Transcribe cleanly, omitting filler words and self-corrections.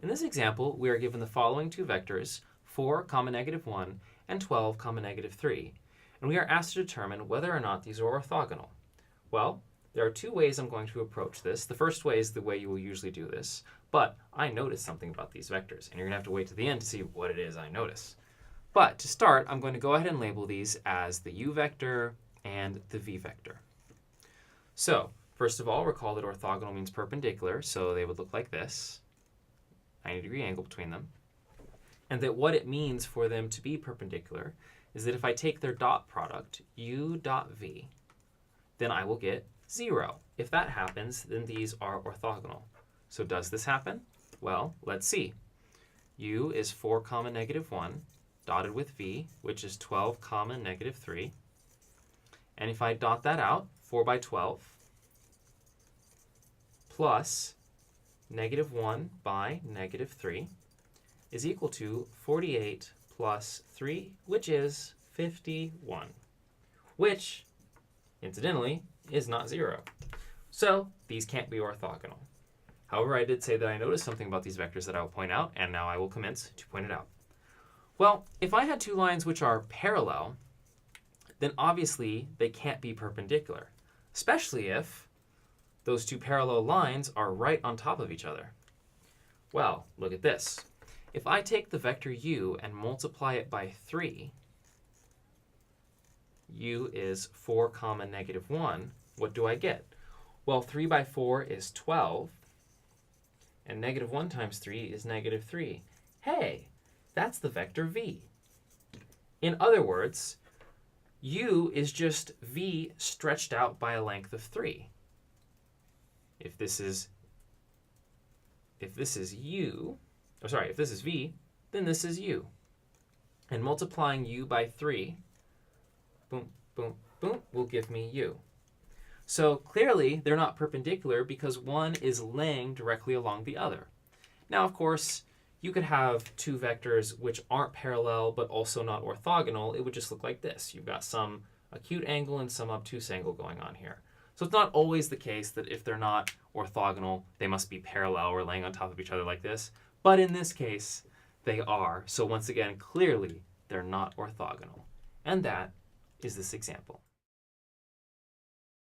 In this example, we are given the following two vectors, 4, -1, and 12, -3, and we are asked to determine whether or not these are orthogonal. Well, there are two ways I'm going to approach this. The first way is the way you will usually do this, but I noticed something about these vectors, and you're going to have to wait to the end to see what it is I notice. But to start, I'm going to go ahead and label these as the u vector and the v vector. So, first of all, recall that orthogonal means perpendicular, so they would look like this, 90-degree angle between them. And that what it means for them to be perpendicular is that if I take their dot product, u dot v, then I will get 0. If that happens, then these are orthogonal. So does this happen? Well, let's see. U is 4, -1, dotted with v, which is 12, -3. And if I dot that out, 4 by 12 plus -1 by -3 is equal to 48 plus 3, which is 51, which, incidentally, is not 0. So these can't be orthogonal. However, I did say that I noticed something about these vectors that I will point out, and now I will commence to point it out. Well, if I had two lines which are parallel, then obviously they can't be perpendicular, especially if those two parallel lines are right on top of each other. Well, look at this. If I take the vector u and multiply it by 3, u is 4, -1, what do I get? Well, 3 by 4 is 12, and -1 times 3 is -3. Hey, that's the vector v. In other words, u is just v stretched out by a length of 3. If this is u, if this is v, then this is u. And multiplying u by 3, boom, boom, boom, will give me u. So clearly, they're not perpendicular because one is laying directly along the other. Now, of course, you could have two vectors which aren't parallel but also not orthogonal. It would just look like this. You've got some acute angle and some obtuse angle going on here. So it's not always the case that if they're not orthogonal, they must be parallel or laying on top of each other like this. But in this case, they are. So once again, clearly, they're not orthogonal. And that is this example.